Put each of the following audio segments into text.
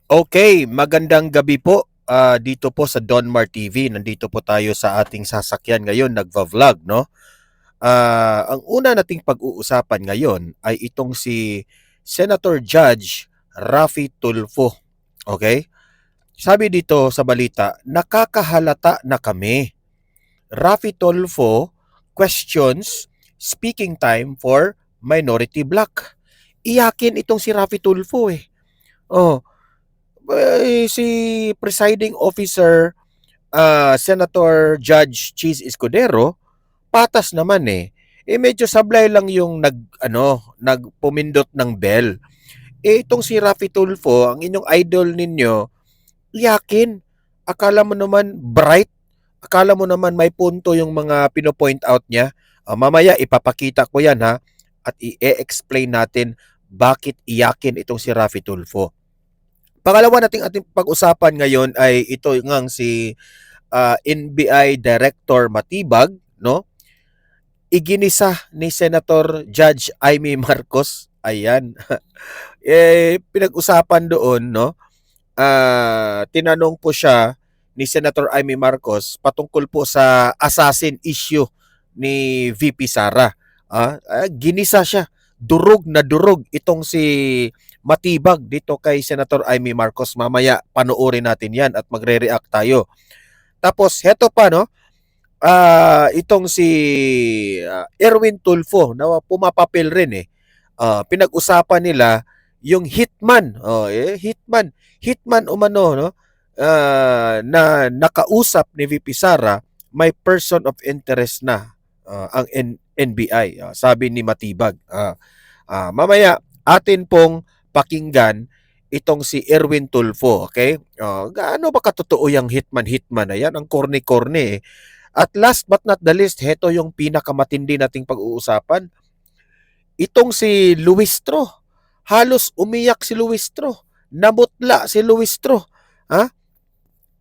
Okay, magandang gabi po. Dito po sa Donmar TV. Nandito po tayo sa ating sasakyan ngayon, nagva-vlog, no? Ang una nating pag-uusapan ngayon ay itong si Senator Judge Raffy Tulfo. Okay? Sabi dito sa balita, nakakahalata na kami. Raffy Tulfo questions speaking time for minority bloc. Iyakin itong si Raffy Tulfo eh. Oh, si presiding officer Senator Judge Cheese Escudero, patas naman eh. Medyo sablay lang yung nagpumindot ng bell. Itong si Raffy Tulfo, ang inyong idol ninyo, yakin. Akala mo naman bright. Akala mo naman may punto yung mga pino-point out niya. Mamaya ipapakita ko yan ha. At i-explain natin bakit iyakin itong si Raffy Tulfo. Pangalawa ating pag-usapan ngayon ay ito ngang si NBI Director Matibag, no? Iginisa ni Senator Judge Amy Marcos. Ayan. Pinag-usapan doon, no? Tinanong po siya ni Senator Amy Marcos patungkol po sa assassin issue ni VP Sara. Ginisa siya. Durog na durog itong si Matibag dito kay Senator Amy Marcos. Mamaya panoorin natin yan at magre-react tayo. Tapos heto pa no, itong si Erwin Tulfo na pumapapel rin eh. Pinag-usapan nila yung hitman, hitman umano no, na nakausap ni VP Sara, may person of interest na ang NBI, sabi ni Matibag. Mamaya atin pong pakinggan itong si Erwin Tulfo, okay? Gaano ba katotoo yung hitman na yan? Ang corny-corny eh. At last but not the least, heto yung pinakamatindi nating pag-uusapan. Itong si Luistro. Halos umiyak si Luistro. Namutla si Luistro.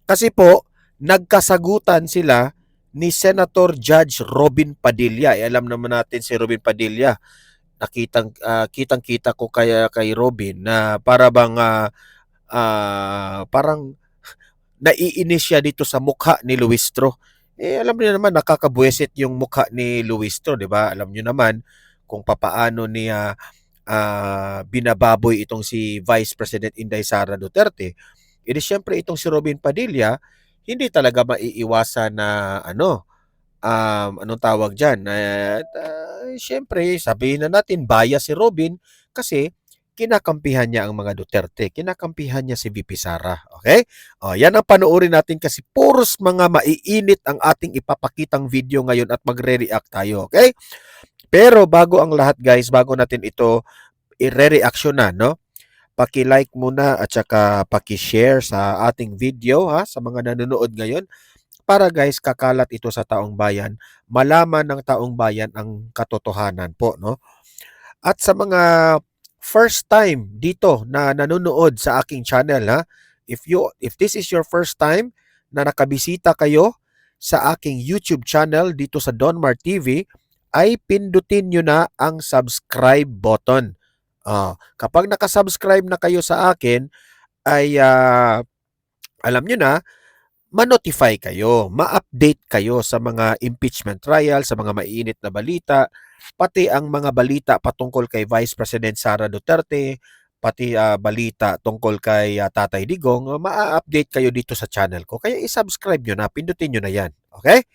Kasi po, nagkasagutan sila ni Senator Judge Robin Padilla. Alam naman natin si Robin Padilla. Kitang-kita ko kay Robin na parang naiinis siya dito sa mukha ni Luistro. Alam niyo naman nakakabuesit yung mukha ni Luistro, 'di ba? Alam niyo naman kung papaano niya binababoy itong si Vice President Inday Sara Duterte. Siyempre itong si Robin Padilla, hindi talaga maiiwasan na anong tawag diyan? Siyempre, sabihin na natin bias si Robin kasi kinakampihan niya ang mga Duterte. Kinakampihan niya si VP Sara. Okay? Yan ang panoorin natin kasi puros mga maiinit ang ating ipapakitang video ngayon at magre-react tayo. Okay? Pero bago ang lahat guys, bago natin ito i-re-reactionan, no? Paki-like muna at saka paki-share sa ating video ha, sa mga nanonood ngayon para guys kakalat ito sa taong bayan, malaman ng taong bayan ang katotohanan po, no? At sa mga first time dito na nanonood sa aking channel ha, if this is your first time na nakabisita kayo sa aking YouTube channel dito sa Donmar TV, ay pindutin nyo na ang subscribe button. Kapag nakasubscribe na kayo sa akin, ay alam nyo na, ma-notify kayo, ma-update kayo sa mga impeachment trial, sa mga maiinit na balita, pati ang mga balita patungkol kay Vice President Sara Duterte, pati balita tungkol kay Tatay Digong, ma-update kayo dito sa channel ko. Kaya i-subscribe nyo na, pindutin nyo na yan. Okay?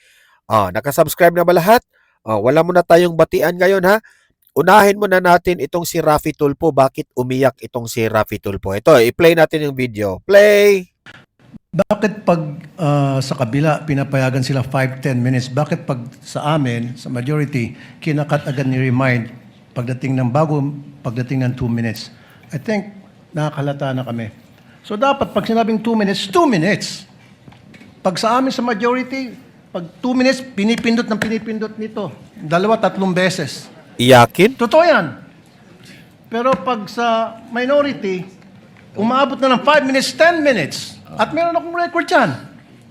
Nakasubscribe na ba lahat? Wala muna tayong batian ngayon ha. Unahin muna natin itong si Raffy Tulfo. Bakit umiyak itong si Raffy Tulfo? Ito, i-play natin yung video. Play! Bakit pag sa kabila pinapayagan sila 5-10 minutes? Bakit pag sa amin, sa majority, kinakat agad ni remind pagdating ng 2 minutes? I think nakakalata na kami. So dapat pag sinabing 2 minutes, 2 minutes. Pag sa amin sa majority, pag 2 minutes, pinipindot nito. 2-3 beses. Iyakin? Totoo yan. Pero pag sa minority, umabot na ng 5 minutes, 10 minutes. At meron akong record yan.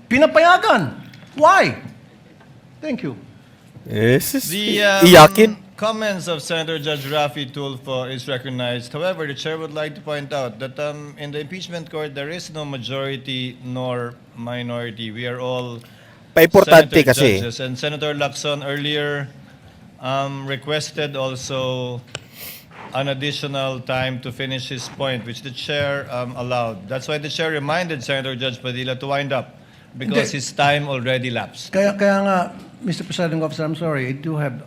Pinapayagan. Why? Thank you. Yes. Iyakin? comments of Senator Judge Rafi Tulfo is recognized. However, the chair would like to point out that in the impeachment court, there is no majority nor minority. We are all Paimportante Senator kasi. judges. And Senator Lacson earlier requested also an additional time to finish his point, which the chair allowed. That's why the chair reminded Senator Judge Padilla to wind up because Hindi. his time already lapsed. Kaya nga, Mr. Presiding Officer, I'm sorry, I do have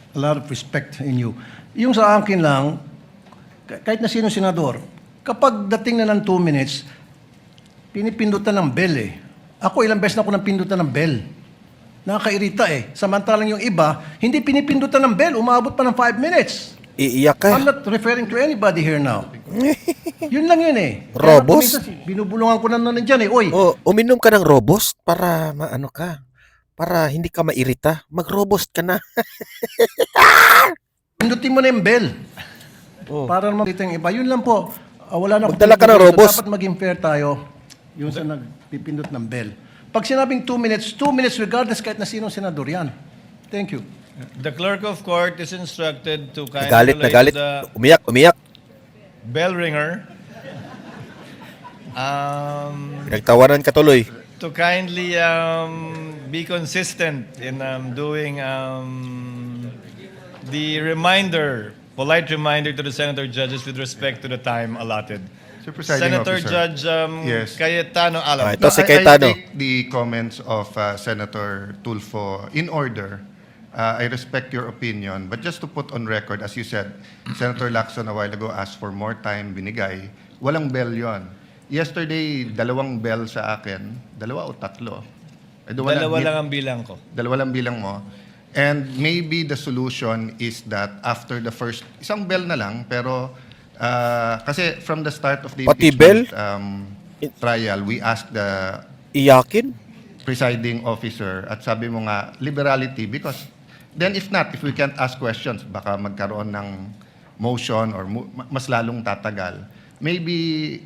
a lot of respect in you. Yung sa akin lang, kahit na sino senador, kapag dating na ng 2 minutes, pinipindutan ng bell eh. Ako ilang beses na ako nang pindutan ng bell. Nakakairita eh. Samantalang yung iba, hindi pinipindutan ng bell, umabot pa ng 5 minutes. Iiyak ka. I'm not referring to anybody here now. Yun lang yun eh. Robos? Kaya minsan, binubulungan ko na nun dyan eh. Oy, Uminom ka ng Robust para maano ka. Para hindi ka mairita. Mag-Robust ka na. pindutin mo na yung bell. Oh. Para naman dito yung iba. Yun lang po. Wala na akong Magdala ka ng pinipindot. Robust. Dapat maging fair tayo. Yung sa nagpipindot ng bell. Pag sinabing 2 minutes regardless kahit na sinong senador yan. Thank you. The clerk of court is instructed to kindly Nagalit, relay nagalit. to the Umiyak. bell ringer Pinagtawanan ka tuloy. to kindly be consistent in doing the polite reminder to the senator judges with respect to the time allotted. Sir Presiding Senator Officer. Judge Yes. Cayetano Alam. Ito si I Cayetano. take the comments of Senator Tulfo in order. I respect your opinion, but just to put on record, as you said, Senator Lacson a while ago asked for more time, binigay. Walang bell yon. Yesterday, 2 bell sa akin. 2 o 3? Dalawa lang ang bilang ko. 2 lang bilang mo. And maybe the solution is that after the first, isang bell na lang, pero kasi from the start of the Pati impeachment trial, we asked the Iyakin? presiding officer at sabi mo nga, liberality, because then if not, if we can't ask questions, baka magkaroon ng motion or mas lalong tatagal. Maybe,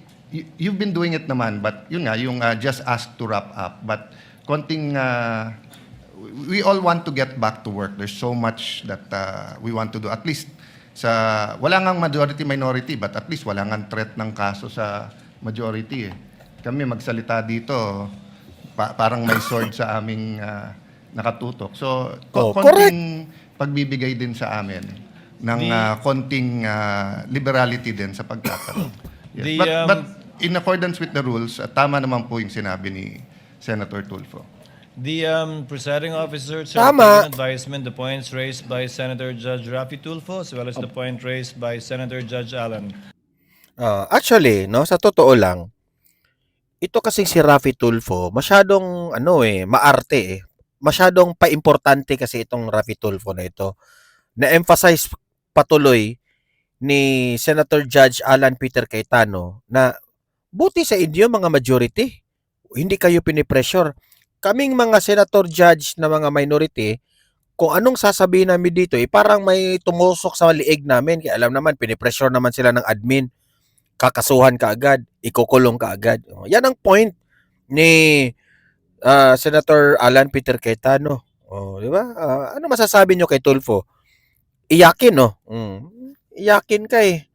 you've been doing it naman, but yun nga, yung just ask to wrap up. But konting, we all want to get back to work. There's so much that we want to do. At least, wala ngang majority-minority, but at least wala ngang threat ng kaso sa majority eh. Kami magsalita dito, parang may sword sa aming nakatutok. So, konting pagbibigay din sa amin ng konting liberality din sa pagtatanong. Yes. But in accordance with the rules, tama naman po yung sinabi ni Senator Tulfo. The presiding officer, sir, Tama. advisement, the points raised by Senator Judge Rafi Tulfo as well as the point raised by Senator Judge Allen. Actually, no, sa totoo lang, ito kasing si Rafi Tulfo, masyadong maarte eh. Masyadong paimportante kasi itong Rafi Tulfo na ito. Na-emphasize patuloy ni Senator Judge Alan Peter Cayetano na buti sa inyo mga majority. Hindi kayo pinipressure. Kaming mga senator judge na mga minority, kung anong sasabihin namin dito, parang may tumusok sa liig namin. Kaya alam naman, pinipressure naman sila ng admin. Kakasuhan ka agad, ikukulong ka agad. Yan ang point ni Senator Alan Peter Cayetano. Di ba? Ano masasabi nyo kay Tulfo? Iyakin, no? Iyakin ka eh.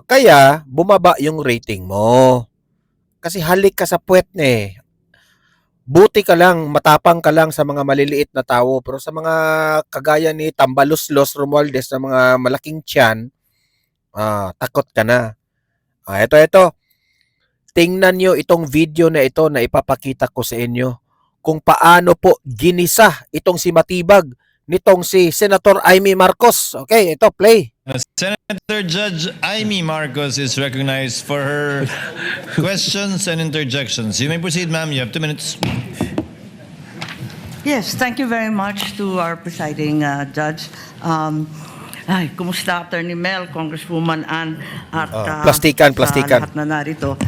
Kaya, bumaba yung rating mo. Kasi halik ka sa puwet na eh. Buti ka lang, matapang ka lang sa mga maliliit na tao. Pero sa mga kagaya ni Tambaluslos Romualdez na mga malaking tiyan, takot ka na. Ito. Tingnan nyo itong video na ito na ipapakita ko sa inyo kung paano po ginisa itong si Matibag nitong si Senator Amy Marcos. Okay, ito, play. Senator Judge Amy Marcos is recognized for her questions and interjections. You may proceed, ma'am. You have 2 minutes. Yes, thank you very much to our presiding judge. Kumusta Attorney Mel, Congresswoman Ann, at Plastikan. sa lahat na narito.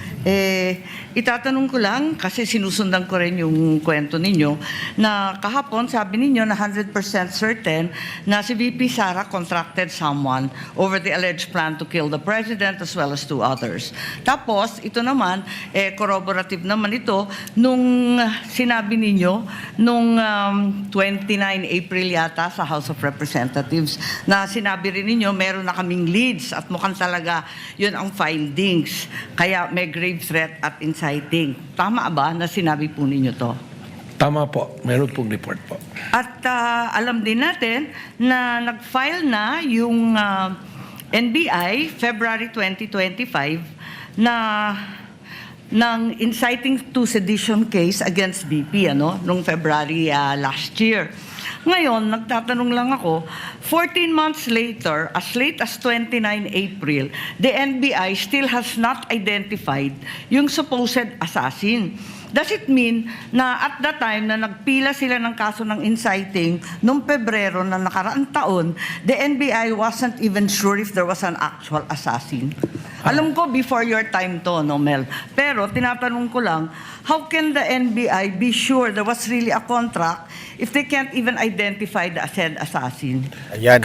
Itatanong ko lang, kasi sinusundan ko rin yung kwento ninyo, na kahapon sabi ninyo na 100% certain na si VP Sara contracted someone over the alleged plan to kill the president as well as 2 others. Tapos, ito naman, corroborative naman ito, nung sinabi ninyo, nung 29 April yata sa House of Representatives, na sinabi rin ninyo, meron na kaming leads at mukhang talaga yun ang findings. Kaya may grave threat at inciting. Tama ba na sinabi po ninyo to? Tama po. Meron pong report po. At alam din natin na nag-file na yung NBI February 2025 na ng inciting to sedition case against BP nung February last year. Ngayon, nagtatanong lang ako, 14 months later, as late as 29 April, the NBI still has not identified yung supposed assassin. Does it mean na at that time na nagpila sila ng kaso ng inciting noong Pebrero na nakaraang taon, the NBI wasn't even sure if there was an actual assassin? Alam ko before your time to, no, Mel? Pero tinatanong ko lang, how can the NBI be sure there was really a contract if they can't even identify the said assassin? Ayan,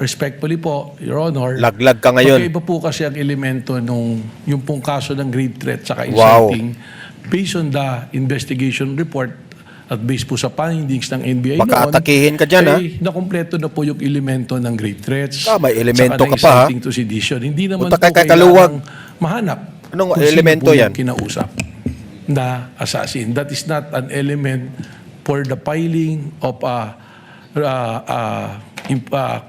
Respectfully po, Your Honor. laglag ka ngayon. Magkaiba po kasi ang elemento nung yung pong kaso ng grave threat saka Wow. inciting based on the investigation report at based po sa findings ng NBI Baka atakihin ka dyan, ay nakumpleto na po yung elemento ng grave threats. May elemento saka ka ng pa, ha? inciting to sedition. Hindi naman Punta po kay Kaluwag. kailangang mahanap Anong kung sino elemento po yan? yung kinausap na assassin. That is not an element for the filing of a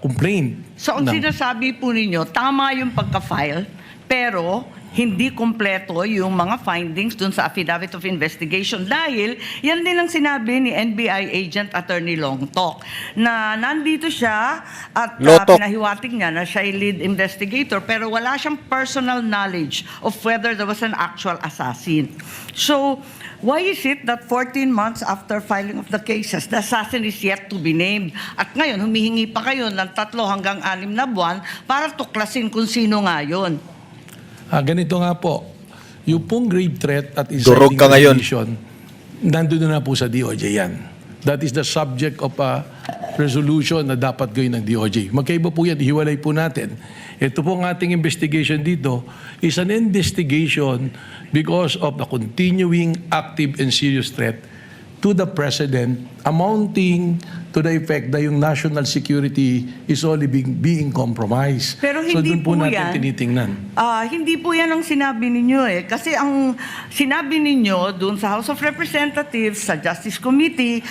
complaint. So ang sinasabi po ninyo, tama yung pagka-file, pero hindi kompleto yung mga findings dun sa affidavit of investigation dahil yan din ang sinabi ni NBI agent Attorney Longtok na nandito siya at Lotok. pinahiwatig niya na siya ay lead investigator pero wala siyang personal knowledge of whether there was an actual assassin. So, why is it that 14 months after filing of the cases, the assassin is yet to be named? At ngayon, humihingi pa kayo ng 3 hanggang 6 na buwan para tuklasin kung sino nga yun. Ganito nga po, yung pong grave threat at Durog inciting ka ngayon. sedition, nandun na po sa DOJ yan. That is the subject of a resolution na dapat gawin ng DOJ. Magkaiba po yan, hiwalay po natin. Ito po ang ating investigation dito is an investigation because of the continuing active and serious threat to the President amounting to the effect na yung national security is only being compromised. Pero So hindi doon po po natin yan. tinitingnan. Hindi po yan ang sinabi ninyo Kasi ang sinabi ninyo doon sa House of Representatives, sa Justice Committee,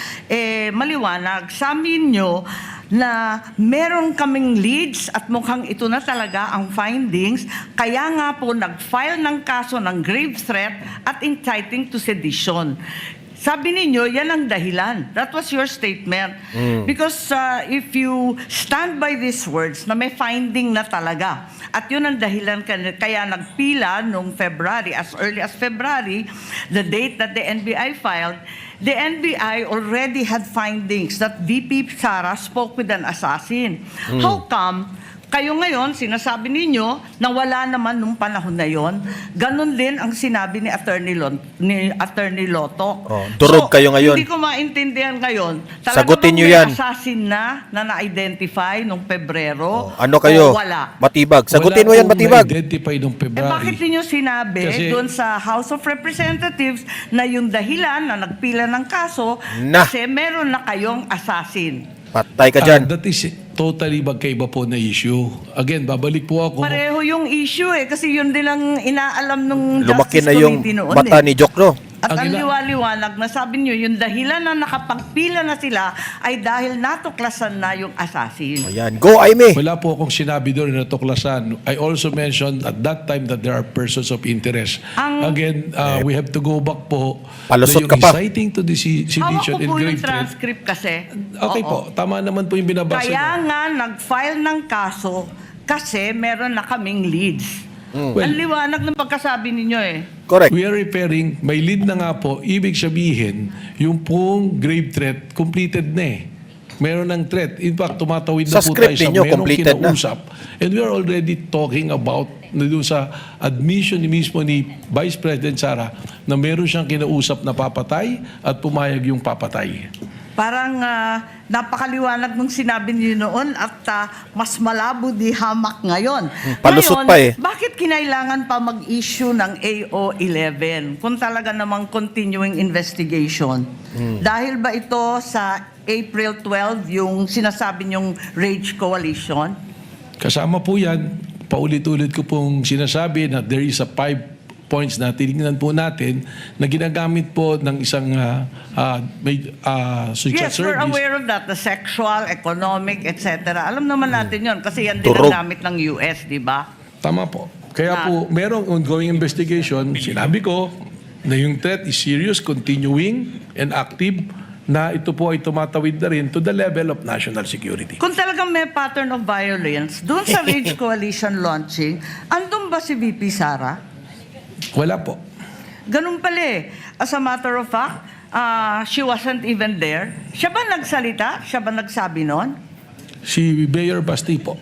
maliwanag sa amin nyo na meron kaming leads at mukhang ito na talaga ang findings. Kaya nga po nag-file ng kaso ng grave threat at inciting to sedition. Sabi ninyo, yan ang dahilan. That was your statement. Because if you stand by these words na may finding na talaga, at yun ang dahilan kaya nagpila noong February, as early as February, the date that the NBI filed, the NBI already had findings that VP Sara spoke with an assassin. How come kayo ngayon, sinasabi ninyo na wala naman nung panahon na yon? Ganon din ang sinabi ni Attorney Lotok. Durog kayo ngayon. Hindi ko maintindihan ngayon. Talaga Sagutin bang nyo may yan. assassin na na-identify nung Pebrero? Ano kayo? O wala? Matibag. Sagutin mo Wala yan, pong matibag. na-identify noong February. Bakit ninyo sinabi Kasi- doon sa House of Representatives na yung dahilan na nagpila ng kaso Na. kasi meron na kayong assassin? Patay ka dyan. That is totally magkaiba po na issue. Again, babalik po ako. Pareho yung issue kasi yun din ang inaalam nung Lumaki Justice na yung Committee noon mata ni Jokno. At ang Ang liwaliwanag na sabi nyo, yung dahilan na nakapagpila na sila ay dahil natuklasan na yung assassin. Ayan. Go, Aimee. Wala po akong sinabi doon na tuklasan. I also mentioned at that time that there are persons of interest. Again, we have to go back po. Palusot na ka pa. inciting to the Hawak sedition ko and po yung grave threat. transcript kasi. Okay Oo. po, tama naman po yung binabasa Kaya niyo. nga nag-file ng kaso kasi meron na kaming leads. Well, Ang liwanag ng pagkasabi ninyo Correct. we are referring, may lead na nga po, ibig sabihin, yung pong grave threat, completed na Meron ng threat. In fact, tumatawid na Sa po script tayo sa ninyo, merong completed na. kinausap. And we are already talking about na doon sa admission ni mismo ni Vice President Sara na meron siyang kinausap na papatay at pumayag yung papatay. Parang napakaliwanag nung sinabi niyo noon at mas malabo di hamak ngayon. Palusot Ngayon, pa eh. bakit kinailangan pa mag-issue ng AO11 kung talaga namang continuing investigation? Dahil ba ito sa April 12 yung sinasabi niyong Rage Coalition? Kasama po yan, paulit-ulit ko pong sinasabi na there is a 5 points na tinignan po natin na ginagamit po ng isang social Yes, we're service. aware of that. The sexual, economic, etc. Alam naman natin yon kasi yan din Turog. ang gamit ng US, di ba? Tama po. Kaya po, merong ongoing investigation. Sinabi ko na yung threat is serious, continuing, and active, na ito po ay tumatawid na rin to the level of national security. Kung talagang may pattern of violence, doon sa Rage Coalition launching, andun ba si VP Sara? Wala po. Ganun pala eh. As a matter of fact, she wasn't even there. Siya ba nagsalita? Siya ba nagsabi nun? Si Mayor Basti po.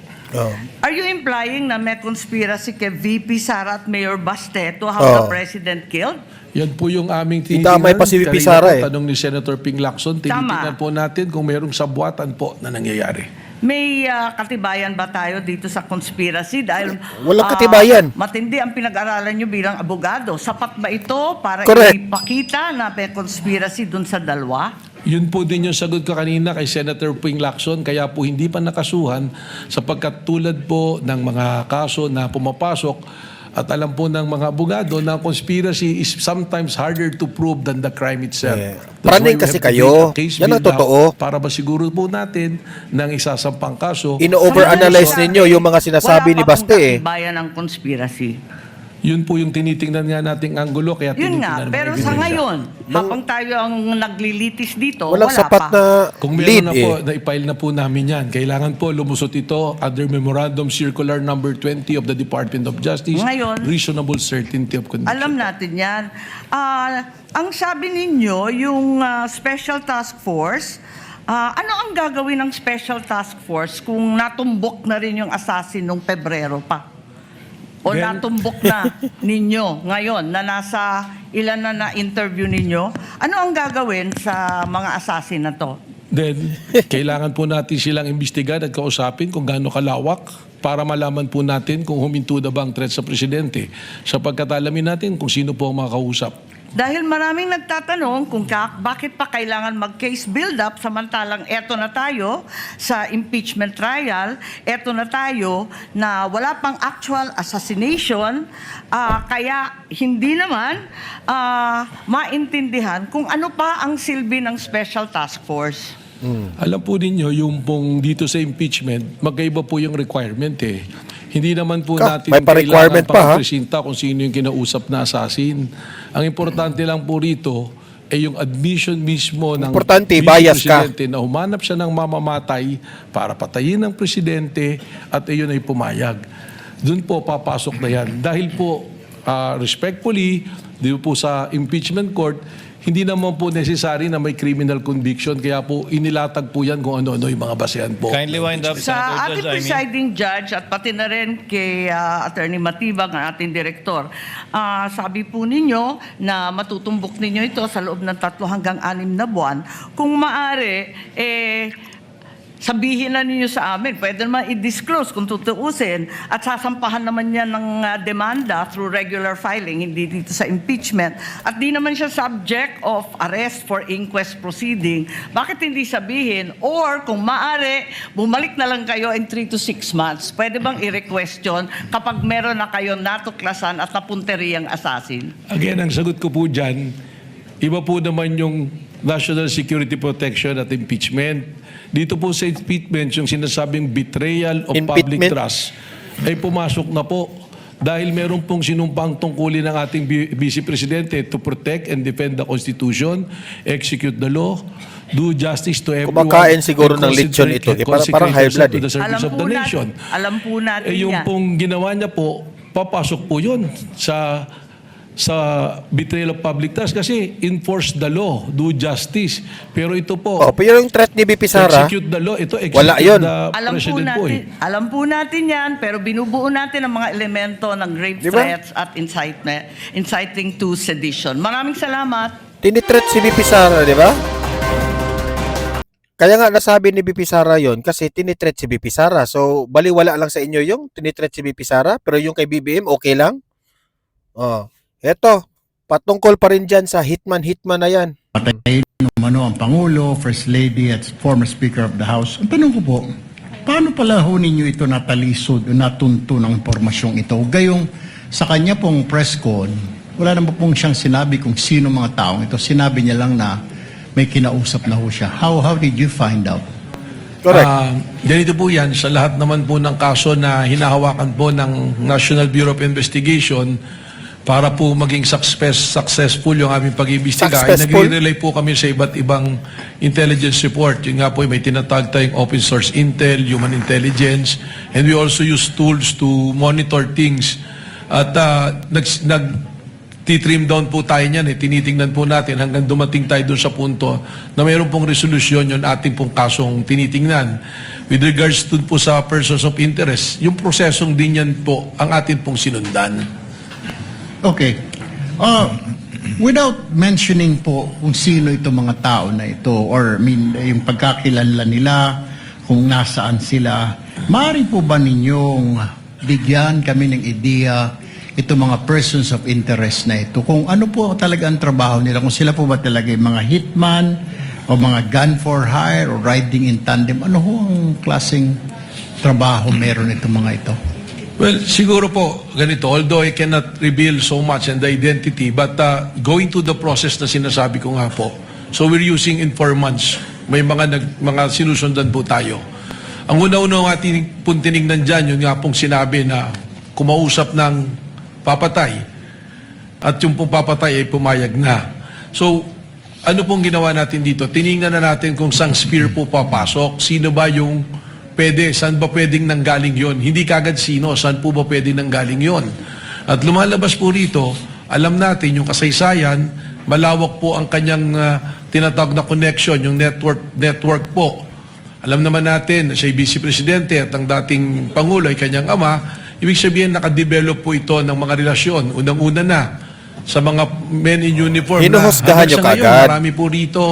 Are you implying na may conspiracy kay VP Sara at Mayor Baste to have the president killed? Yan po yung aming Damay pa si VP Kanina Sara po, eh. tanong ni Senator Ping Lacson, tinitingnan po natin kung mayroong sabwatan po na nangyayari. May katibayan ba tayo dito sa conspiracy? Dahil Walang katibayan. matindi ang pinag-aralan nyo bilang abogado. Sapat ba ito para Correct. ipakita na may conspiracy dun sa dalawa? Yun po din yung sagot ko kanina kay Senator Ping Lacson, kaya po hindi pa nakasuhan sapagkat tulad po ng mga kaso na pumapasok at alam po ng mga abogado na conspiracy is sometimes harder to prove than the crime itself. Yeah. That's Praning why we kasi have to kayo. make a case Yan ang build-up totoo. Para masiguro po natin ng isasampang kaso. Ino-overanalyze ninyo yung mga sinasabi ni Baste eh. Wala pa akong katibayan ng conspiracy. Yun po yung tinitingnan nga nating anggulo kaya Yun nga, tinitingnan pero ng sa ebidensya. ngayon, habang tayo ang naglilitis dito, Walang wala sapat pa. na Kung lead meron na po, eh. na-file na po namin yan. Kailangan po lumusot ito under Memorandum Circular number 20 of the Department of Justice. Ngayon, reasonable certainty of conviction. Alam natin yan. Ang sabi ninyo, yung Special Task Force, ano ang gagawin ng Special Task Force kung natumbok na rin yung assassin nung Pebrero pa? O Then- natumbok na ninyo ngayon na nasa ilan na interview ninyo? Ano ang gagawin sa mga assassin na to? Then, kailangan po natin silang imbestigan at kausapin kung gaano kalawak para malaman po natin kung huminto na ba ang threat sa presidente. Sapagkat alamin natin kung sino po ang makakausap. Dahil maraming nagtatanong kung bakit pa kailangan mag-case build-up samantalang eto na tayo sa impeachment trial, eto na tayo na wala pang actual assassination, kaya hindi naman maintindihan kung ano pa ang silbi ng Special Task Force. Alam po ninyo, yung pong dito sa impeachment, magkaiba po yung requirement eh. Hindi naman po natin may pa-requirement pa, ha? presinta kung sino yung kinausap na assassin. Ang importante lang po rito ay yung admission mismo ng Importante, Vice bias ka. Presidente na humanap siya ng mamamatay para patayin ng presidente at iyon ay pumayag. Doon po papasok na yan. Dahil po, respectfully, di po sa impeachment court, hindi naman po necessary na may criminal conviction. Kaya po inilatag po yan kung ano-ano yung mga basehan po. Kindly wind up, Sa Senator ating Judge. presiding judge at pati na rin kay Attorney Matibag, ang ating direktor, sabi po ninyo na matutumbok ninyo ito sa loob ng 3 hanggang 6 na buwan. Kung maaari, sabihin na ninyo sa amin, pwede naman i-disclose kung tutuusin at sasampahan naman yan ng demanda through regular filing, hindi dito sa impeachment. At di naman siya subject of arrest for inquest proceeding. Bakit hindi sabihin? Or kung maaari, bumalik na lang kayo in 3 to 6 months. Pwede bang i-requestion kapag meron na kayo natuklasan at napunteriyang assassin? Again, ang sagot ko po dyan, iba po naman yung national security protection at impeachment. Dito po sa impeachment, yung sinasabing betrayal of public Impeachment? trust ay pumasok na po dahil meron pong sinumpang tungkulin ng ating Vice Presidente to protect and defend the Constitution, execute the law, do justice to everyone. Kumakain siguro and ng lechon ito. Parang high blood to eh. the service of the nation. Alam po natin Yung yan. pong ginawa niya po, papasok po yun sa sa betrayal of public trust kasi enforce the law, do justice. Pero ito po, Oh, pero yung threat ni BP Sara, execute the law, ito execute Wala yun. the president po eh. Alam po natin yan, pero binubuo natin ang mga elemento ng grave Di ba? threats at inciting to sedition. Maraming salamat. tinitreat si BP Sara, di ba? Kaya nga nasabi ni BP Sara yon kasi tinitreat si BP Sara. So, baliwala lang sa inyo yung tinitreat si BP Sara, pero yung kay BBM, okay lang? Oh, eto, patungkol pa rin dyan sa hitman na yan. Patayin umano ang Pangulo, First Lady at former Speaker of the House. Ang tanong ko po, paano pala ho ninyo ito natalisod o natunto ng impormasyong ito? Gayong sa kanya pong press con, wala naman pong siyang sinabi kung sino mga taong ito. Sinabi niya lang na may kinausap na ho siya. How did you find out? Correct. Ganito po yan, sa lahat naman po ng kaso na hinahawakan po ng National Bureau of Investigation para po maging successful yung aming pag-iimbestiga, ay Successful? nagre-rely po kami sa iba't ibang intelligence report. Yung nga po, may tinatawag tayong open source intel, human intelligence, and we also use tools to monitor things. At nag-trim down po tayo niyan, tinitingnan po natin hanggang dumating tayo doon sa punto na mayroon pong resolusyon yung ating pong kasong tinitingnan. With regards to po sa persons of interest, yung prosesong din yan po ang atin pong sinundan. Okay. Without mentioning po kung sino itong mga tao na ito or yung pagkakilala nila, kung nasaan sila, maaari po ba ninyong bigyan kami ng ideya itong mga persons of interest na ito? Kung ano po talaga ang trabaho nila, kung sila po ba talaga yung mga hitman o mga gun for hire o riding in tandem, ano ho ang klaseng trabaho meron itong mga ito? Well, siguro po, ganito, although I cannot reveal so much and the identity, but going to the process na sinasabi ko nga po, so we're using informants. May mga sinusundan po tayo. Ang una-una ng ating pong tinignan dyan, yun nga pong sinabi na kumausap ng papatay at yung pong papatay ay pumayag na. So, ano pong ginawa natin dito? Tinignan na natin kung sang spear po papasok, sino ba yung pwede, saan ba pwedeng nanggaling yon? Hindi kagad sino, saan po ba pwedeng nanggaling yon? At lumalabas po rito, alam natin yung kasaysayan, malawak po ang kanyang tinatawag na connection, yung network po. Alam naman natin, siya ay Vice Presidente at ang dating Pangulo ay kanyang ama, ibig sabihin nakadevelop po ito ng mga relasyon. Unang-una na sa mga men in uniform Hinuhusgahan nyo hanggang sa ngayon, kaagad. marami po rito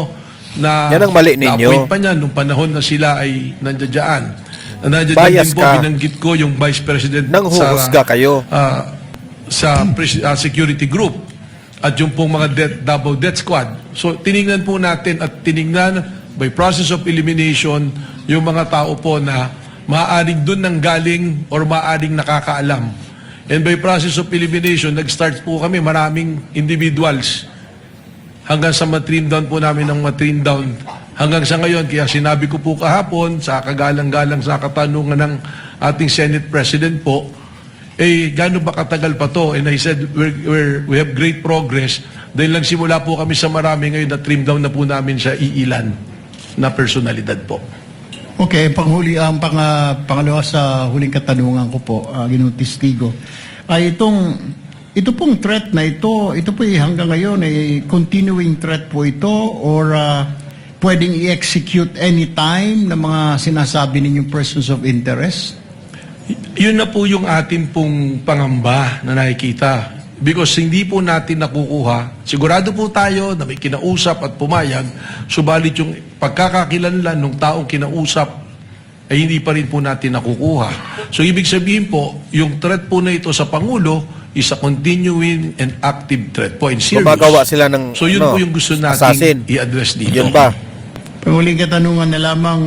na Yan ang mali ninyo. na-appoint pa niya nung panahon na sila ay nandiyan. Nandiyan Bias din po, ka. binanggit ko yung Vice President Nang huhusga kayo. sa security group at yung pong mga double death squad. So tinignan po natin at tinignan by process of elimination yung mga tao po na maaaring dun nang galing or maaaring nakakaalam. And by process of elimination, nag-start po kami maraming individuals hanggang sa matrim down po namin ng matrim down hanggang sa ngayon. Kaya sinabi ko po kahapon sa kagalang-galang sa katanungan ng ating Senate President po, gaano ba katagal pa to? And I said, we have great progress dahil lang simula po kami sa marami ngayon na trim down na po namin sa iilan na personalidad po. Okay, pangalawa sa huling katanungan ko po, Ginoong Testigo, ay ito pong threat na ito po hanggang ngayon ay continuing threat po ito or pwedeng i-execute anytime ng mga sinasabi ninyong persons of interest? Yun na po yung atin pong pangamba na nakikita. Because hindi po natin nakukuha, sigurado po tayo na may kinausap at pumayag, subalit yung pagkakakilanlan ng taong kinausap ay hindi pa rin po natin nakukuha. So ibig sabihin po, yung threat po na ito sa Pangulo is a continuing and active threat po and serious. Gumagawa sila ng So yun po yung gusto assassin. natin i-address dito. Yun ba? Panguling katanungan na lamang,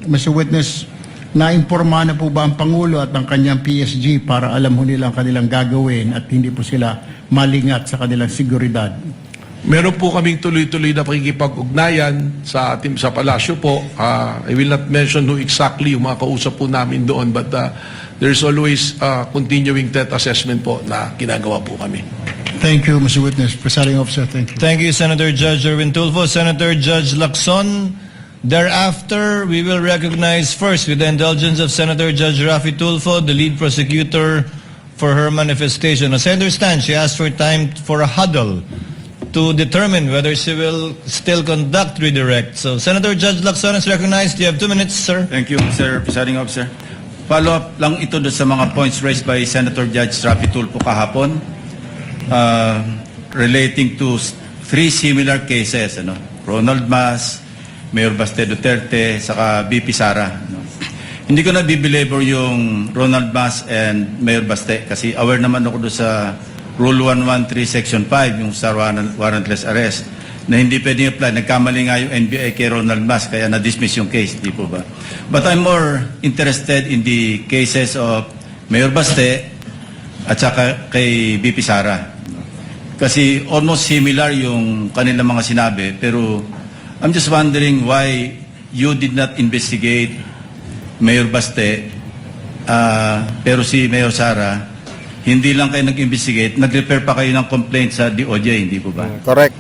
Mr. Witness, naimporma na po ba ang Pangulo at ang kanyang PSG para alam ho nila ang kanilang gagawin at hindi po sila malingat sa kanilang seguridad? Meron po kaming tuloy-tuloy na pakikipag-ugnayan sa ating sa palasyo po. I will not mention who exactly yung mga kausap po namin doon, but there's always continuing threat assessment po na ginagawa po kami. Thank you, Mr. Witness. Presiding Officer, thank you. Thank you, Senator Judge Erwin Tulfo. Senator Judge Lacson. Thereafter, we will recognize first, with the indulgence of Senator Judge Rafi Tulfo, the lead prosecutor for her manifestation. As I understand, she asked for time for a huddle to determine whether she will still conduct redirect. So, Senator Judge Lacson is recognized. You have 2 minutes, sir. Thank you, Mr. Presiding Officer. Follow-up lang ito doon sa mga points raised by Senator Judge Rapi Tulfo kahapon relating to 3 similar cases. Ronald Mas, Mayor Baste Duterte, saka BP Sara. Hindi ko na bibelabor yung Ronald Mas and Mayor Baste kasi aware naman ako doon sa Rule 113 Section 5, yung sa warrantless arrest, na hindi pwedeng apply. Nagkamali nga yung NBI kay Ronald Mas, kaya na-dismiss yung case, di po ba? But I'm more interested in the cases of Mayor Baste at saka kay BP Sara. Kasi almost similar yung kanilang mga sinabi, pero I'm just wondering why you did not investigate Mayor Baste, pero si Mayor Sara, hindi lang kayo nag-investigate, nag-repair pa kayo ng complaint sa DOJ, hindi po ba? Correct.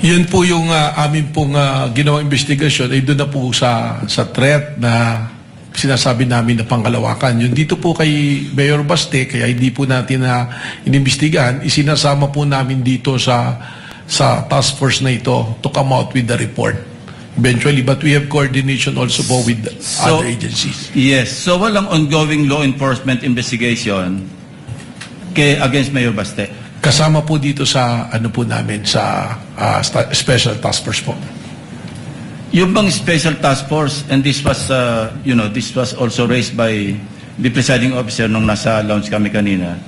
Yun po yung amin pong ginawang investigasyon ay doon na po sa threat na sinasabi namin na pangkalawakan. Yun dito po kay Mayor Baste, kaya hindi po natin na inimbestigahan, isinasama po namin dito sa task force na ito to come out with the report eventually, but we have coordination also po with other agencies. Yes. So walang ongoing law enforcement investigation against Mayor Baste? Kasama po dito sa ano po namin sa special task force po. Yung bang special task force, and this was this was also raised by the presiding officer nung nasa lounge kami kanina,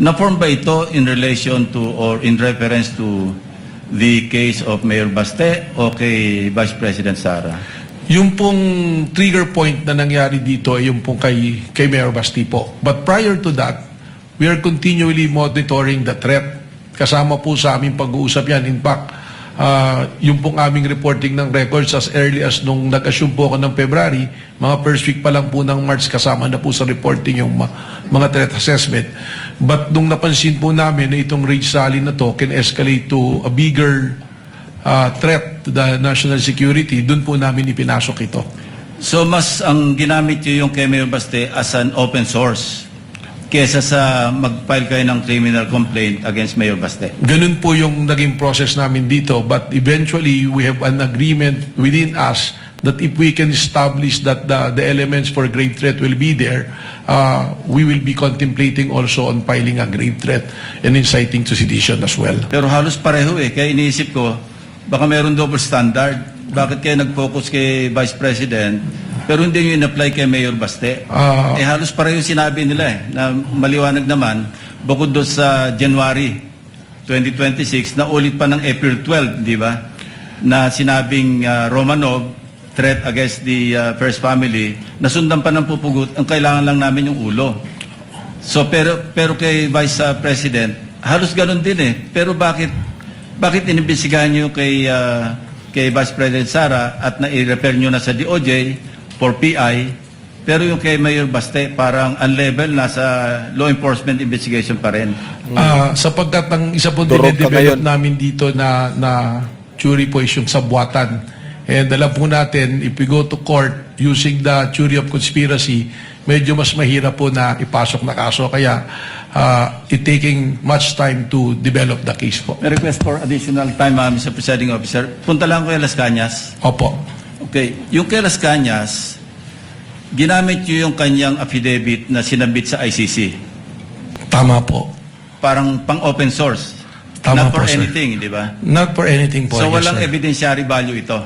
na-form ba ito in relation to or in reference to the case of Mayor Baste o kay Vice President Sara? Yung pong trigger point na nangyari dito ay yung pong kay Mayor Baste po. But prior to that, we are continually monitoring the threat. Kasama po sa aming pag-uusap yan. In fact, yung pong aming reporting ng records as early as nung nag-assume po ako ng February, mga first week pa lang po ng March, kasama na po sa reporting yung mga threat assessment. But nung napansin po namin na itong rage rally na to can escalate to a bigger threat to the national security, dun po namin ipinasok ito. So mas ang ginamit nyo yung kay Mayor Baste as an open source kesa sa mag-file kayo ng criminal complaint against Mayor Baste? Ganun po yung naging process namin dito, but eventually we have an agreement within us that if we can establish that the elements for grave threat will be there, we will be contemplating also on filing a grave threat and inciting to sedition as well. Pero halos pareho kaya iniisip ko, baka meron double standard. Bakit kayo nag-focus kay Vice President pero hindi nyo in-apply kay Mayor Baste? Halos pareho sinabi nila na maliwanag naman, bukod doon sa January 2026, na ulit pa ng April 12, di ba? Na sinabing Romanov, threat against the first family, nasundan pa ng pupugot, ang kailangan lang namin yung ulo. So, pero kay Vice President, halos ganun din Pero bakit inimbestigahan nyo kay Vice President Sara at na-refer nyo na sa DOJ for PI, pero yung kay Mayor Baste, parang unlevel, nasa law enforcement investigation pa rin. Sapagkat ang isa po Durog ka dinedevelop ngayon. namin dito na jury po is yung sabwatan. And alam po natin, if we go to court using the theory of conspiracy, medyo mas mahirap po na ipasok na kaso. Kaya it taking much time to develop the case po. May request for additional time, Mr. Presiding Officer. Punta lang ko kay Las Cañas. Opo. Okay. Yung kay Las Cañas, ginamit nyo yung kanyang affidavit na sinabit sa ICC. Tama po. Parang pang-open source. Tama Not for po, sir. anything, di ba? Not for anything po. So yes, walang sir. evidentiary value ito.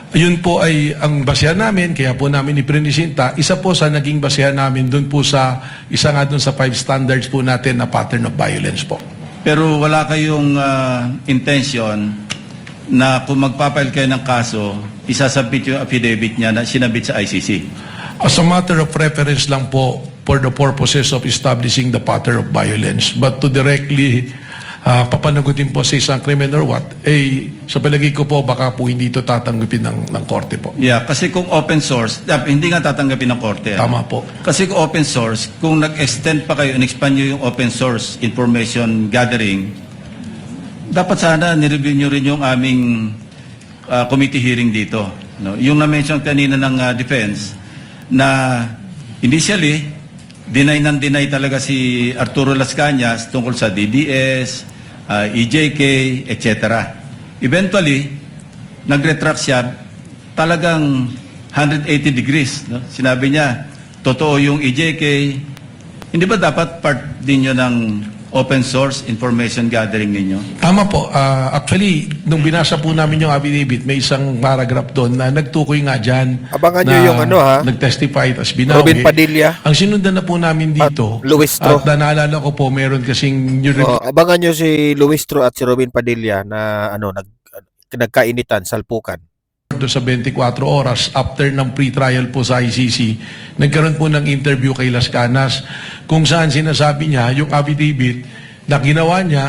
Yun po ay ang basehan namin, kaya po namin iprinisinta. Isa po sa naging basehan namin dun po sa, isa nga dun sa 5 standards po natin na pattern of violence po. Pero wala kayong intention na kung magpapile kayo ng kaso, isasabit yung affidavit niya na sinabit sa ICC. As a matter of preference lang po for the purposes of establishing the pattern of violence. But to directly papanagutin po sa isang criminal or what, sa palagay ko po, baka po hindi ito tatanggapin ng korte po. Yeah, kasi kung open source, hindi nga tatanggapin ng korte. Tama po. Kasi kung open source, kung nag-extend pa kayo, in-expand nyo yung open source information gathering, dapat sana nireview nyo rin yung aming committee hearing dito. No? Yung na-mention kanina ng defense, na initially, deny talaga si Arturo Las Cañas tungkol sa DDS, EJK, etc. Eventually, nag-retract siya talagang 180 degrees. No? Sinabi niya, totoo yung EJK. Hindi ba dapat part din yun ng open source information gathering ninyo? Tama po. Actually, nung binasa po namin yung affidavit, may isang paragraph doon na nagtukoy nga dyan. Abangan na nyo yung ano, ha? Nag-testify, tas binawi. Robin Padilla. Ang sinundan na po namin dito, Luistro. at naalala ko po, meron kasing Abangan nyo si Luistro at si Robin Padilla na nagkainitan, salpukan. doon sa 24 oras after ng pre-trial po sa ICC, nagkaroon po ng interview kay Las Canas kung saan sinasabi niya yung affidavit na ginawa niya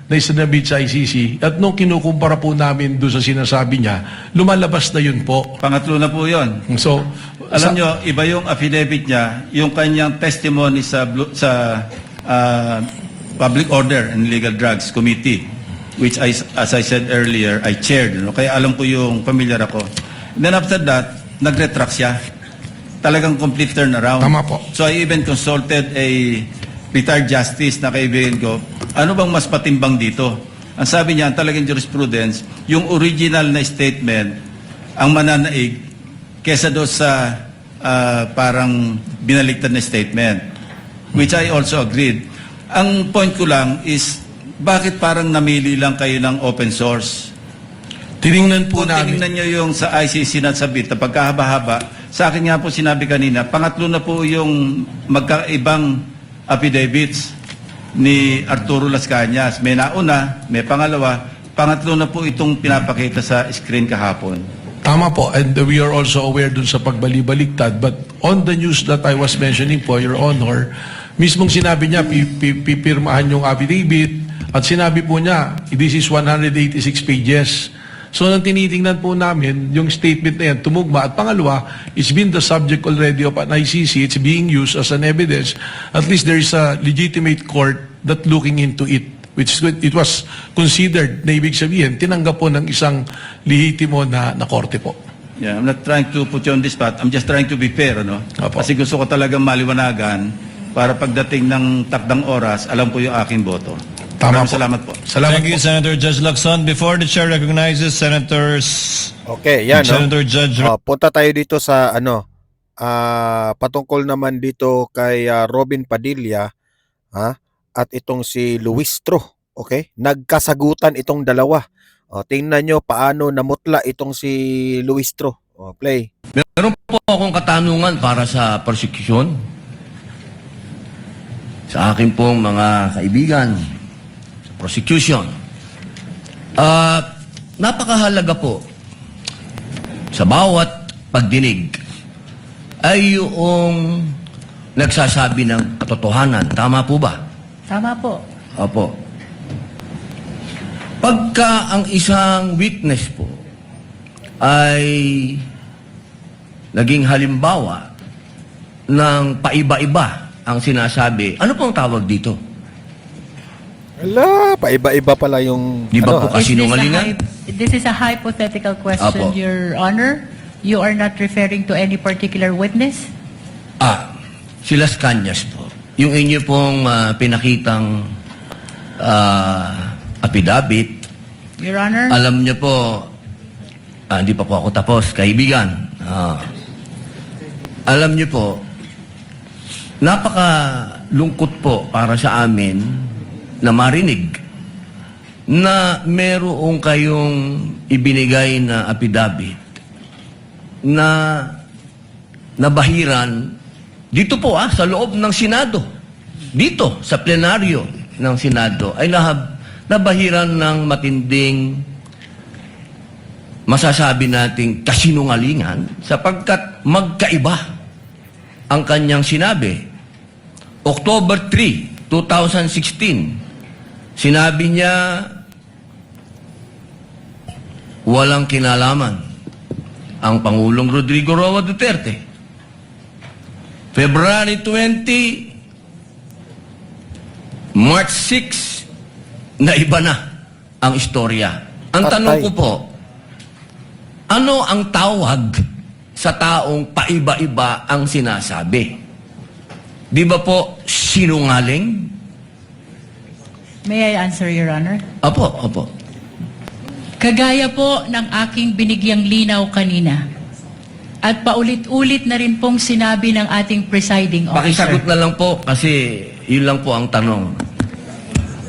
na isinabit sa ICC at nung kinukumpara po namin doon sa sinasabi niya, lumalabas na yun po. Pangatlo na po yun. So, Alam nyo, iba yung affidavit niya, yung kanyang testimony sa Public Order and Legal Drugs Committee, which as I said earlier, I chaired. No? Kaya alam ko yung familiar ako. And then after that, nag-retract siya. Talagang complete turnaround. Tama po. So I even consulted a retired justice na kaibigan ko, ano bang mas patimbang dito? Ang sabi niya, talagang jurisprudence, yung original na statement, ang mananaig, kesa doon sa parang binaliktad na statement, which I also agreed. Ang point ko lang is, bakit parang namili lang kayo ng open source? tiningnan po Kung namin. tinignan nyo yung sa ICC na sabit na pagkahaba-haba, sa akin nga po sinabi kanina, pangatlo na po yung magkaibang affidavits ni Arturo Las Cañas. May nauna, may pangalawa, pangatlo na po itong pinapakita sa screen kahapon. Tama po, and we are also aware dun sa pagbali-baliktad. But on the news that I was mentioning po, Your Honor, mismong sinabi niya, pipirmahan yung affidavit, at sinabi po niya, this is 186 pages. So nang tinitingnan po namin, yung statement na yan, tumugma. At pangalawa, it's been the subject already of an ICC, it's being used as an evidence. At least there is a legitimate court that looking into it, which it was considered na ibig sabihin, tinanggap po ng isang lehitimo na korte po. Yeah, I'm not trying to put you on the spot. I'm just trying to be fair, no? Apo. Kasi gusto ko talagang maliwanagan para pagdating ng takdang oras, alam ko yung aking boto. Tama Maraming po. salamat po. Salamat Thank you, po. Senator Judge Lacson. Before the chair recognizes Senators, Okay, yan. Senator Judge Punta tayo dito sa patungkol naman dito kay Robin Padilla, at itong si Luistro. Okay? Nagkasagutan itong dalawa. Tingnan nyo paano namutla itong si Luistro. Play. Meron po akong katanungan para sa prosecution. Sa akin pong mga kaibigan, sa prosecution. Napakahalaga po sa bawat pagdinig ay yung nagsasabi ng katotohanan. Tama po ba? Tama po. Opo. Pagka ang isang witness po ay naging halimbawa ng paiba-iba ang sinasabi, ano pong tawag dito? Ala, paiba-iba pala yung Di ba po kasinungalingan? This is a hypothetical question, Apo. Your Honor. You are not referring to any particular witness? Si Las Cañas po. Yung inyo pong pinakitang affidavit, Your Honor? alam niyo po, hindi pa po ako tapos, kaibigan. Alam niyo po, napakalungkot po para sa amin na marinig na merong kayong ibinigay na affidavit na nabahiran dito po sa loob ng Senado. Dito, sa plenaryo ng Senado ay nabahiran ng matinding masasabi nating kasinungalingan sapagkat magkaiba ang kanyang sinabi. October 3, 2016, sinabi niya walang kinalaman ang Pangulong Rodrigo Roa Duterte. February 20, March 6, na iba na ang istorya. Ang tanong ko po, ano ang tawag sa taong paiba-iba ang sinasabi? Di ba po sinungaling? May I answer, Your Honor? Opo. Kagaya po ng aking binigyang linaw kanina, at paulit-ulit na rin pong sinabi ng ating presiding officer. Pakisagot na lang po kasi yun lang po ang tanong.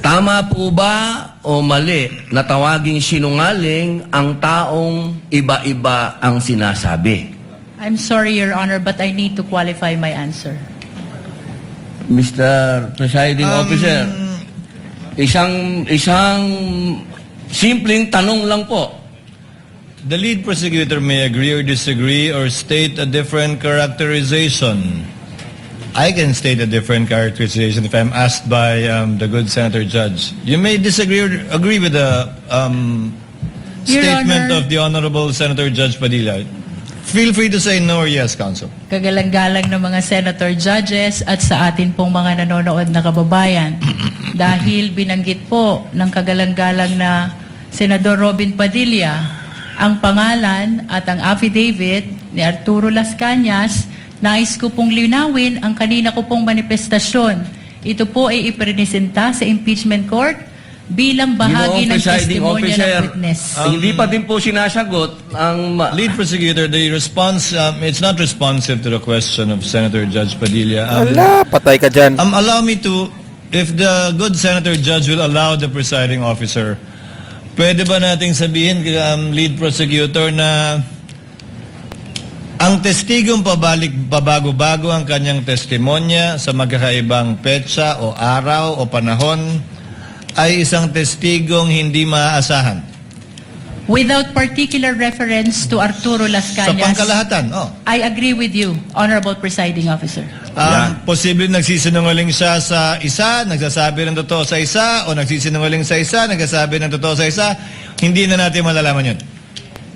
Tama po ba o mali na tawaging sinungaling ang taong iba-iba ang sinasabi? I'm sorry, Your Honor, but I need to qualify my answer. Mr. Presiding Officer, isang simpleng tanong lang po. The lead prosecutor may agree or disagree or state a different characterization. I can state a different characterization if I'm asked by the good Senator Judge. You may disagree or agree with the Your statement Honor. of the Honorable Senator Judge Padilla. Feel free to say no or yes, Counsel. Kagalang-galang ng mga senator judges at sa atin pong mga nanonood na kababayan. Dahil binanggit po ng kagalang-galang na Senador Robin Padilla ang pangalan at ang affidavit ni Arturo Las Cañas, nais ko pong linawin ang kanina ko pong manifestasyon. Ito po ay ipresenta sa impeachment court bilang bahagi ng testimonya ng witness. Hindi pa din po sinasagot ang... Lead prosecutor, the response, it's not responsive to the question of Senator Judge Padilla. Ala, patay ka dyan. Allow me to, if the good Senator Judge will allow the presiding officer, pwede ba nating sabihin, lead prosecutor, na ang testigong pabago-bago ang kanyang testimonya sa magkakaibang petsa o araw o panahon ay isang testigong hindi maaasahan? Without particular reference to Arturo Las Sa Cañas, pangkalahatan, I agree with you, Honorable Presiding Officer. Posible nagsisinungaling siya sa isa, nagsasabi ng totoo sa isa, o nagsisinungaling sa isa, nagsasabi ng totoo sa isa, hindi na natin malalaman yun.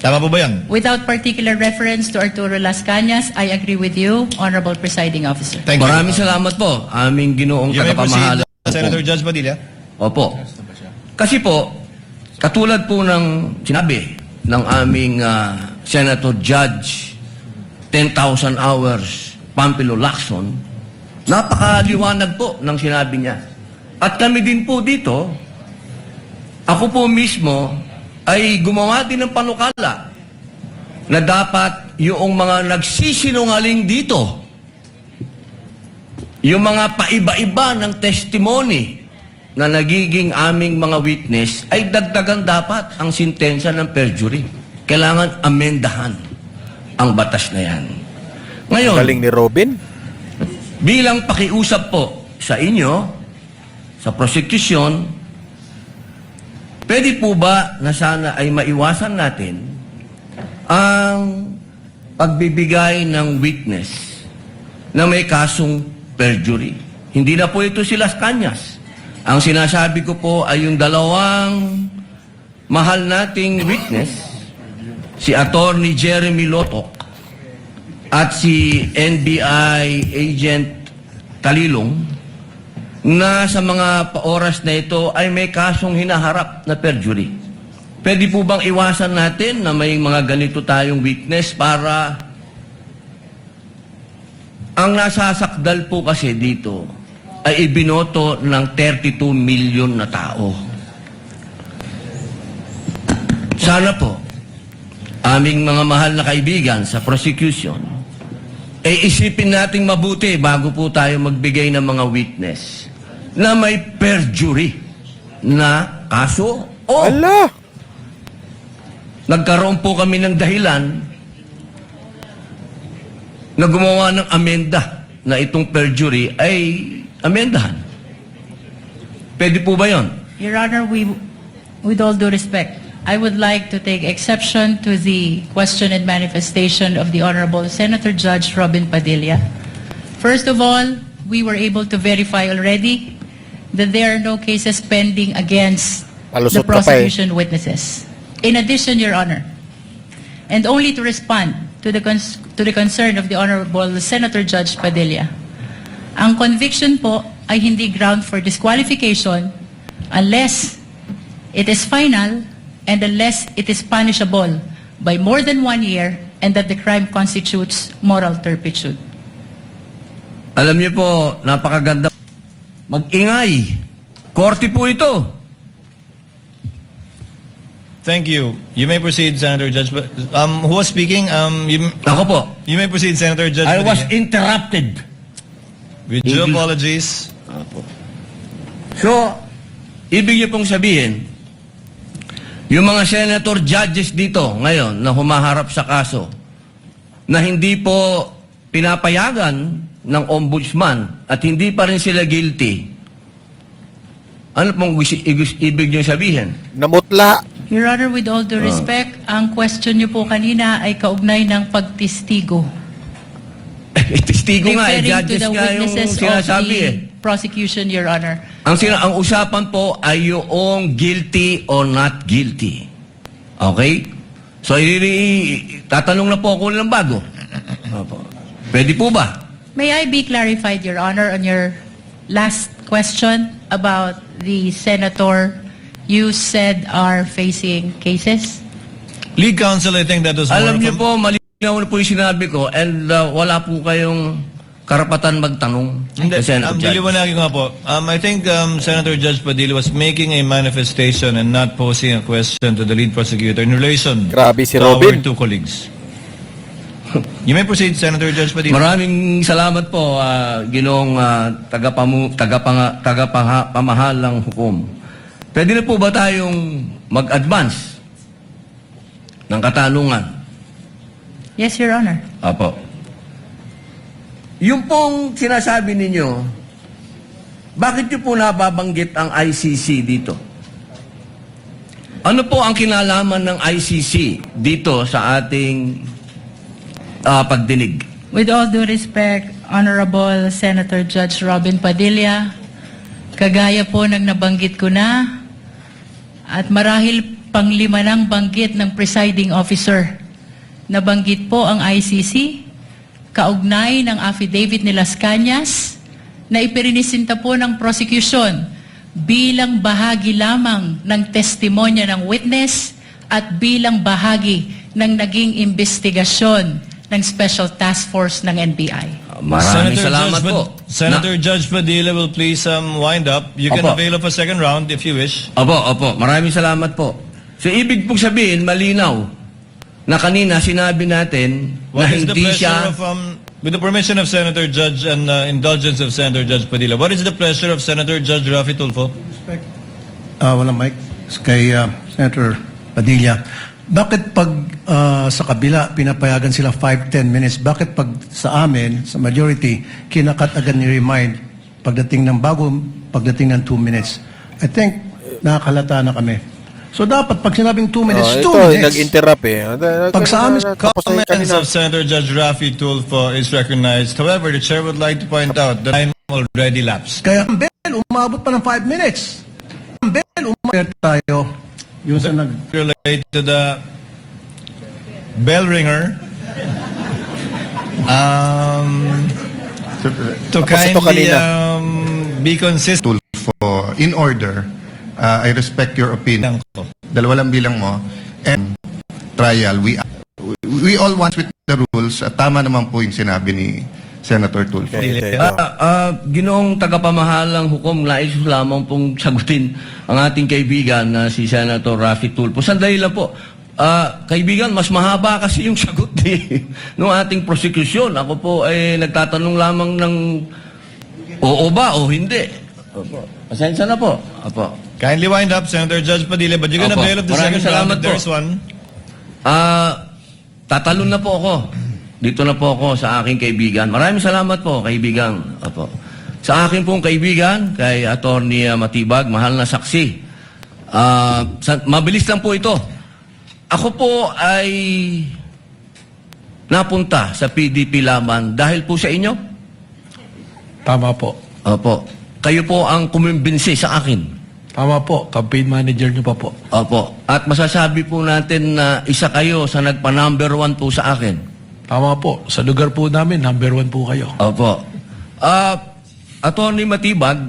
Tama po ba yan? Without particular reference to Arturo Las Cañas, I agree with you, Honorable Presiding Officer. Thank you. Maraming salamat po, aming ginoong You may proceed, tagapamahala. Senator Judge Padilla. Opo. Kasi po, katulad po ng sinabi ng aming Senator Judge, 10,000 hours, Pampilo Lacson, napakaliwanag po ng sinabi niya. At kami din po dito, ako po mismo ay gumawa din ng panukala na dapat yung mga nagsisinungaling dito, yung mga paiba-iba ng testimony na nagiging aming mga witness, ay dagdagan dapat ang sintensya ng perjury. Kailangan amendahan ang batas na yan. Ngayon, Galing ni Robin. bilang pakiusap po sa inyo, sa prosecution, pwede po ba na sana ay maiwasan natin ang pagbibigay ng witness na may kasong perjury? Hindi na po ito si Las Cañas. Ang sinasabi ko po ay yung dalawang mahal nating witness, si Attorney Jeremy Lotok at si NBI Agent Talilong, na sa mga oras na ito ay may kasong hinaharap na perjury. Pwede po bang iwasan natin na may mga ganito tayong witness para ang nasasakdal po kasi dito ay ibinoto ng 32 million na tao. Sana po, aming mga mahal na kaibigan sa prosecution, ay isipin nating mabuti bago po tayo magbigay ng mga witness na may perjury na kaso o Ala! nagkaroon po kami ng dahilan na gumawa ng amenda na itong perjury ay amendahan. Pwede po ba yun? Your Honor, with all due respect, I would like to take exception to the question and manifestation of the Honorable Senator Judge Robin Padilla. First of all, we were able to verify already that there are no cases pending against Palusot the ka pa eh. prosecution witnesses. In addition, Your Honor, and only to respond to the concern of the Honorable Senator Judge Padilla, ang conviction po ay hindi ground for disqualification unless it is final and unless it is punishable by more than 1 year and that the crime constitutes moral turpitude. Alam niyo po, napakaganda. Mag-ingay. Korte po ito. Thank you. You may proceed, Senator Judge. Who was speaking? Ako po. You may proceed, Senator Judge. I was Padilla. interrupted. With due apologies. So, ibig niyo pong sabihin, yung mga senator judges dito ngayon na humaharap sa kaso, na hindi po pinapayagan ng ombudsman at hindi pa rin sila guilty, ano pong ibig niyo sabihin? Namutla. Your Honor, with all due respect, ang question niyo po kanina ay kaugnay ng pagtistigo. Testigo nga, Referring to judges the nga yung witnesses of sinasabi the prosecution, Your Honor. Ang usapan po ay yung guilty or not guilty. Okay? So, tatanong na po ako ng bago. Opo. Pwede po ba? May I be clarified, Your Honor, on your last question about the senator you said are facing cases? Lead counsel, I think that was more Alam of niyo a- po, malinaw na po yung sinabi ko and wala po kayong karapatan magtanong. Hindi, sa Senator Judge. diliwanagin ko nga po. I think Senator Judge Padilla was making a manifestation and not posing a question to the lead prosecutor in relation Grabe si to our Robin. two colleagues. You may proceed, Senator Judge Padilla. Maraming salamat po, Ginoong tagapamahalang hukom. Pwede na po ba tayong mag-advance ng katanungan? Yes, Your Honor. Apo. Yung pong sinasabi ninyo, bakit nyo po nababanggit ang ICC dito? Ano po ang kinalaman ng ICC dito sa ating pagdinig? With all due respect, Honorable Senator Judge Robin Padilla, kagaya po ng nabanggit ko na, at marahil panglima ng banggit ng presiding officer, nabanggit po ang ICC, kaugnay ng affidavit ni Las Cañas, na ipirinisinta po ng prosecution bilang bahagi lamang ng testimonya ng witness at bilang bahagi ng naging investigasyon ng Special Task Force ng NBI. Maraming salamat po. Senator Judge Padilla will please wind up. You can Opo. avail of a second round if you wish. Opo. Maraming salamat po. So, ibig pong sabihin, malinaw, na kanina sinabi natin na What is the hindi pleasure siya... of, with the permission of Senator Judge and indulgence of Senator Judge Padilla, what is the pleasure of Senator Judge Rafi Tulfo? Walang mic. Kay Senator Padilla. Bakit pag sa kabila pinapayagan sila 5-10 minutes, bakit pag sa amin, sa majority, kinakat agad ni remind pagdating ng 2 minutes? I think nakakalata na kami. So dapat pag sinabing 2 minutes, 2 ito, minutes. nag-interrupt eh. Pag sa amin, Comments of Senator Judge Rafi Tulfo is recognized. However, the chair would like to point out that time already lapsed. Kaya ang bell, umabot pa ng 5 minutes. Ang bell, umabot tayo. Yung sa Relate to the bell ringer. To Tapos ito kindly kanina. be consistent. Tulfo, in order, I respect your opinion. Dalawa lang bilang mo. And trial, we all want with the rules. At tama naman po yung sinabi ni Senator Tulfo. Okay. Ginoong tagapamahalang hukom, nais ko lamang pong sagutin ang ating kaibigan na si Senator Rafi Tulfo. Sandali lang po. Kaibigan, mas mahaba kasi yung sagot ng ating prosecution. Ako po ay nagtatanong lamang ng oo ba o hindi. Opo. Pasensya na po. Opo. Kindly wind up, Senator Judge Padilla, but you can Opo. avail of the Maraming second round salamat if there's po. one. Tatalon na po ako. Dito na po ako sa aking kaibigan. Maraming salamat po, kaibigan. Opo. Sa aking pong kaibigan, kay Attorney Matibag, mahal na saksi. Mabilis lang po ito. Ako po ay napunta sa PDP Laban dahil po sa inyo. Tama po. Opo. Kayo po ang kumimbinsi sa akin. Tama po. Campaign manager niyo pa po. Opo. At masasabi po natin na isa kayo sa nagpa-number 1 po sa akin. Tama po. Sa lugar po namin, number 1 po kayo. Opo. Attorney Matibag,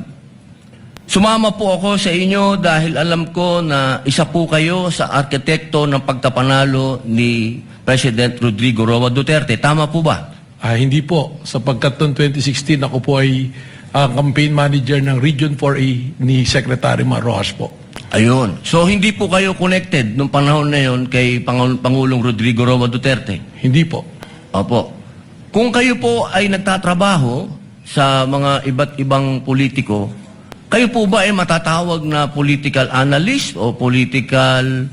sumama po ako sa inyo dahil alam ko na isa po kayo sa arkitekto ng pagkapanalo ni President Rodrigo Roa Duterte. Tama po ba? Hindi po, sapagkat noong 2016 ako po ay campaign manager ng Region 4A ni Secretary Marrojas po. Ayun. So, hindi po kayo connected nung panahon na yon kay Pangulong Rodrigo Roa Duterte? Hindi po. Opo. Kung kayo po ay nagtatrabaho sa mga iba't ibang politiko, kayo po ba ay matatawag na political analyst o political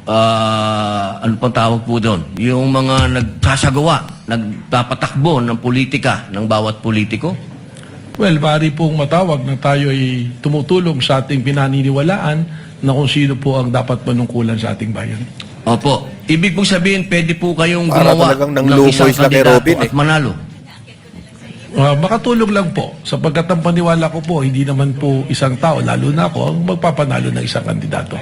ano pang tawag po doon? Yung mga nagsasagawa, nagpapatakbo ng politika ng bawat politiko? Well, maaari pong matawag na tayo ay tumutulong sa ating pinaniniwalaan na kung sino po ang dapat manungkulan sa ating bayan. Opo. Ibig pong sabihin, pwede po kayong Para gumawa talagang ng nanglumoy isang sila kay kandidato Robin, at manalo. Makatulong lang po, sapagkat ang paniwala ko po, hindi naman po isang tao, lalo na ako, ang magpapanalo ng isang kandidato.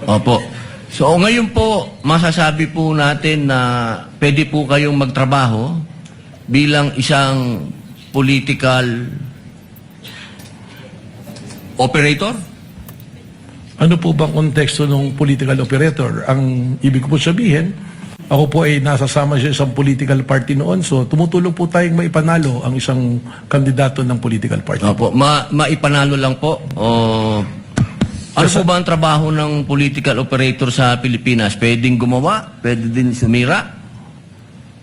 Opo. So ngayon po, masasabi po natin na pwede po kayong magtrabaho bilang isang political operator? Ano po bang konteksto ng political operator? Ang ibig ko po sabihin, ako po ay nasasama sa isang political party noon, so tumutulong po tayong maipanalo ang isang kandidato ng political party. Opo. Maipanalo lang po? O ano po ba ang trabaho ng political operator sa Pilipinas? Pwedeng gumawa? Pwede din sumira?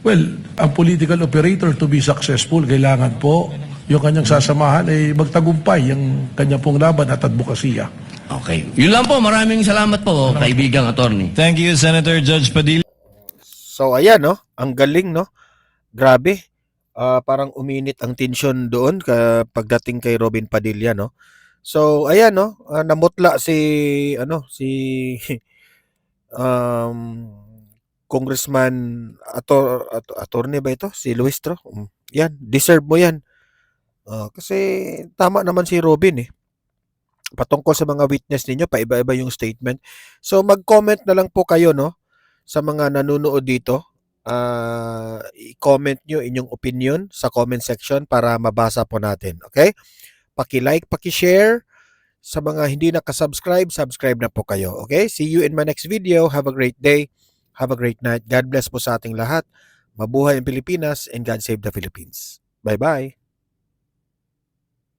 Well, ang political operator to be successful, kailangan po yung kanyang sasamahan ay magtagumpay yung kanya pong laban at advokasya. Okay. Yun lang po. Maraming salamat po, kaibigang attorney. Thank you, Senator Judge Padilla. So ayan, no? Ang galing, no? Grabe. Parang uminit ang tensyon doon pagdating kay Robin Padilla, no? So ayan, no? Namutla si Congressman attorney ba ito? Si Luistro. Yan, deserve mo yan. Kasi tama naman si Robin eh. Patungkol sa mga witness ninyo, paiba-iba yung statement. So mag-comment na lang po kayo, no? Sa mga nanonood dito, i-comment nyo inyong opinion sa comment section para mabasa po natin. Okay? Paki-like, paki-share. Sa mga hindi nakasubscribe, subscribe na po kayo. Okay? See you in my next video. Have a great day. Have a great night. God bless po sa ating lahat. Mabuhay ang Pilipinas and God save the Philippines. Bye-bye.